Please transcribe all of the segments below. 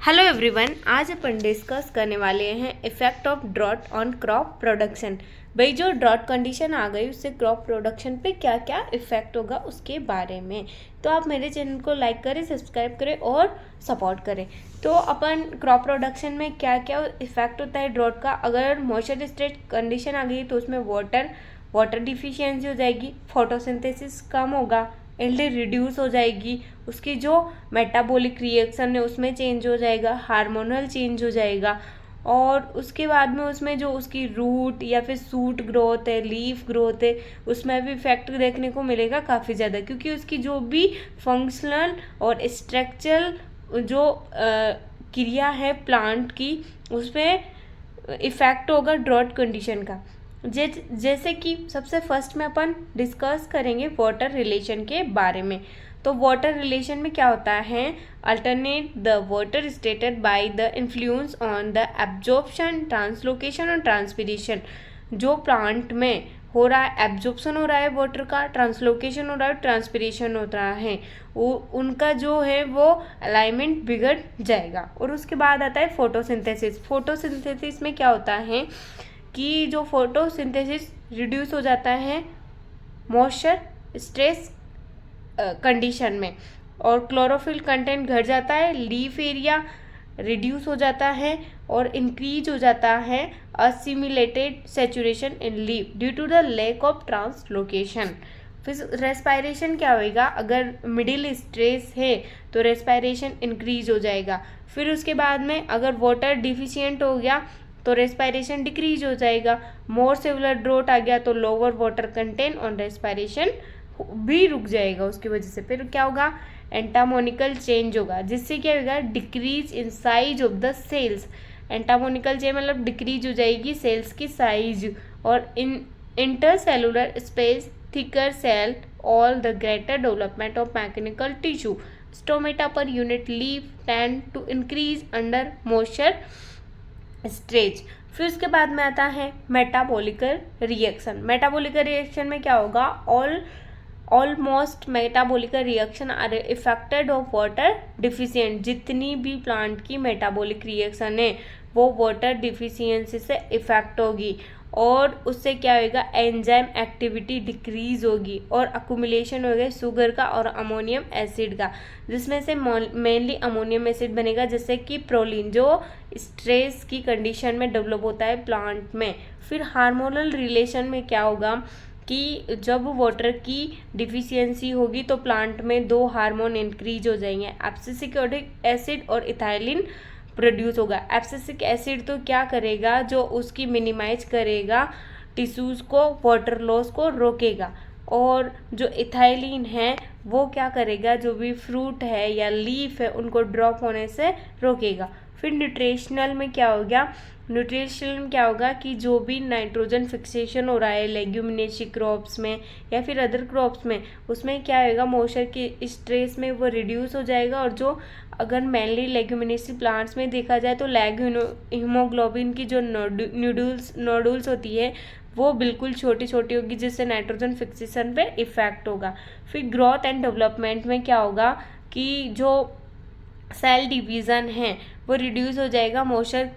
Hello everyone, आज अपन discuss करने वाले हैं effect of drought on crop production. भाई जो ड्रॉट कंडीशन आ गई उससे क्रॉप प्रोडक्शन पे क्या क्या इफेक्ट होगा उसके बारे में। तो आप मेरे चैनल को लाइक करें, सब्सक्राइब करें और सपोर्ट करें। तो अपन क्रॉप प्रोडक्शन में क्या क्या इफेक्ट होता है ड्रॉट का। अगर मॉइस्चर स्ट्रेस कंडीशन आ गई तो उसमें वाटर डिफिशियंसी हो जाएगी, फोटोसिंथेसिस कम होगा, यील्ड रिड्यूस हो जाएगी, उसकी जो मेटाबॉलिक रिएक्शन है उसमें चेंज हो जाएगा, हार्मोनल चेंज हो जाएगा। और उसके बाद में उसमें जो उसकी रूट या फिर सूट ग्रोथ है, लीफ ग्रोथ है, उसमें भी इफेक्ट देखने को मिलेगा काफ़ी ज़्यादा, क्योंकि उसकी जो भी फंक्शनल और स्ट्रक्चरल जो क्रिया है प्लांट की उसमें इफेक्ट होगा ड्रॉट कंडीशन का। जैसे कि सबसे फर्स्ट में अपन डिस्कस करेंगे वाटर रिलेशन के बारे में। तो वाटर रिलेशन में क्या होता है, alternate the water stated by the influence on the absorption, translocation और ट्रांसपीरेशन। जो प्लांट में हो रहा है, एब्जॉर्प्शन हो रहा है वाटर का, ट्रांसलोकेशन हो रहा है, ट्रांसपीरेशन हो रहा है, वो उनका जो है वो अलाइनमेंट बिगड़ जाएगा। और उसके बाद आता है फोटोसिंथेसिस। फोटोसिंथेसिस में क्या होता है कि जो फोटोसिंथेसिस रिड्यूस हो जाता है मॉइस्चर स्ट्रेस कंडीशन में, और क्लोरोफिल कंटेंट घट जाता है, लीफ एरिया रिड्यूस हो जाता है और इंक्रीज हो जाता है assimilated saturation in leaf due to the lack of translocation. फिर रेस्पायरेशन क्या होएगा, अगर मिडिल स्ट्रेस है तो रेस्पायरेशन इंक्रीज हो जाएगा। फिर उसके बाद में अगर वाटर डिफिशियंट हो गया तो रेस्पायरेशन डिक्रीज हो जाएगा। मोर सिविलर ड्रॉट आ गया तो लोअर वाटर कंटेंट और रेस्पायरेशन भी रुक जाएगा उसकी वजह से। फिर क्या होगा, एंटामोनिकल चेंज होगा, जिससे क्या होगा, decrease in size of the cells. Anatomical change मतलब डिक्रीज हो जाएगी सेल्स की साइज, और in intercellular space, thicker cell, all the greater development of mechanical tissue, stomata per unit leaf tend to increase under moisture stretch. फिर उसके बाद में आता है मेटाबॉलिकल रिएक्शन। मेटाबॉलिकल रिएक्शन में क्या होगा, almost metabolical reaction are affected of water deficient. जितनी भी प्लांट की मेटाबॉलिक रिएक्शन है वो वाटर डिफिशियंसी से इफेक्ट होगी, और उससे क्या होगा, एंजाइम एक्टिविटी डिक्रीज होगी और अकुमुलेशन होगा शुगर का और अमोनियम एसिड का, जिसमें से मेनली अमोनियम एसिड बनेगा, जैसे कि प्रोलीन, जो स्ट्रेस की कंडीशन में डेवलप होता है प्लांट में। फिर हार्मोनल रिलेशन में क्या होगा कि जब वाटर की डिफिशियंसी होगी तो प्लांट में दो हार्मोन इंक्रीज हो जाएंगे, एब्सिसिक एसिड और इथाइलिन प्रोड्यूस होगा। एब्सिसिक एसिड तो क्या करेगा, जो उसकी मिनिमाइज करेगा टिश्यूज़ को, वाटर लॉस को रोकेगा, और जो इथाइलिन है वो क्या करेगा, जो भी फ्रूट है या लीफ है उनको ड्रॉप होने से रोकेगा। फिर न्यूट्रिशनल में क्या हो गया, न्यूट्रिशन में क्या होगा कि जो भी नाइट्रोजन फिक्सेशन हो रहा है लेग्यूमिनेसी क्रॉप्स में या फिर अदर क्रॉप्स में, उसमें क्या होगा, मॉइस्चर की स्ट्रेस में वो रिड्यूस हो जाएगा। और जो अगर मेनली लेग्यूमिनेसी प्लांट्स में देखा जाए तो लैग हीमोग्लोबिन की जो नोडुल्स होती है वो बिल्कुल छोटी छोटी होगी, जिससे नाइट्रोजन फिक्सेशन पे इफेक्ट होगा। फिर ग्रोथ एंड डेवलपमेंट में क्या होगा कि जो सेल डिवीज़न है वो रिड्यूस हो जाएगा मॉइस्चर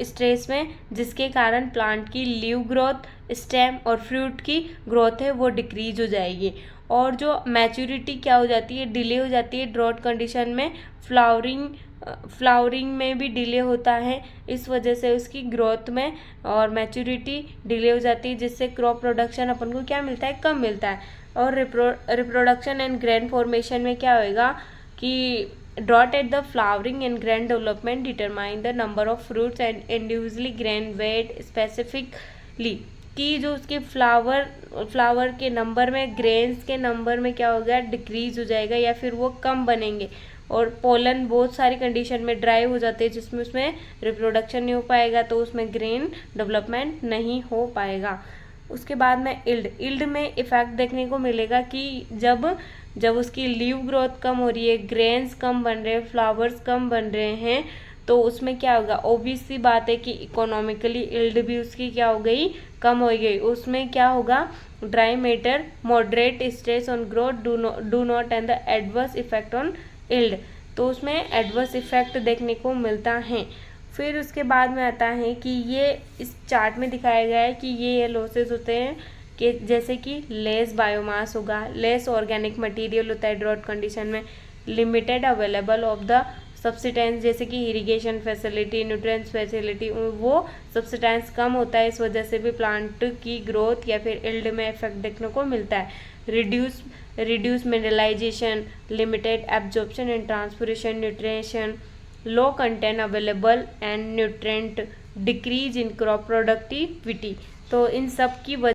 स्ट्रेस में, जिसके कारण प्लांट की लीव ग्रोथ, स्टेम और फ्रूट की ग्रोथ है वो डिक्रीज हो जाएगी। और जो मैच्योरिटी क्या हो जाती है, डिले हो जाती है ड्रॉट कंडीशन में। फ्लावरिंग में भी डिले होता है, इस वजह से उसकी ग्रोथ में और मैच्योरिटी डिले हो जाती है, जिससे क्रॉप प्रोडक्शन अपन को क्या मिलता है, कम मिलता है। और रिप्रोडक्शन एंड ग्रेन फॉर्मेशन में क्या होएगा कि drought at the flowering and grain development determine the number of fruits and individually grain weight specifically, कि जो उसके फ्लावर के नंबर में, ग्रेन्स के नंबर में क्या होगा, डिक्रीज हो जाएगा या फिर वो कम बनेंगे। और पोलन बहुत सारी कंडीशन में ड्राई हो जाते हैं, जिसमें उसमें रिप्रोडक्शन नहीं हो पाएगा, तो उसमें ग्रेन डेवलपमेंट नहीं हो पाएगा। उसके बाद में इल्ड में इफेक्ट देखने को मिलेगा कि जब उसकी लीव ग्रोथ कम हो रही है, ग्रेन्स कम बन रहे हैं, फ्लावर्स कम बन रहे हैं, तो उसमें क्या होगा, ऑब्वियस सी बात है कि इकोनॉमिकली इल्ड भी उसकी क्या हो गई, कम हो गई। उसमें क्या होगा, dry matter, moderate stress on growth do not and the adverse effect on yield. तो उसमें एडवर्स इफेक्ट देखने को मिलता है। फिर उसके बाद में आता है कि ये इस चार्ट में दिखाया गया है कि ये लॉसेस होते हैं कि जैसे कि लेस बायोमास होगा, लेस ऑर्गेनिक मटेरियल होता है ड्रॉट कंडीशन में, limited available of the substance जैसे कि इरिगेशन फैसिलिटी, न्यूट्रिएंट्स फैसिलिटी, वो सब्सटेंस कम होता है, इस वजह से भी प्लांट की ग्रोथ या फिर इल्ड में इफेक्ट देखने को मिलता है। Reduce mineralisation, limited absorption and transportation nutrition, low content available and nutrient, decrease in crop productivity. तो इन सब की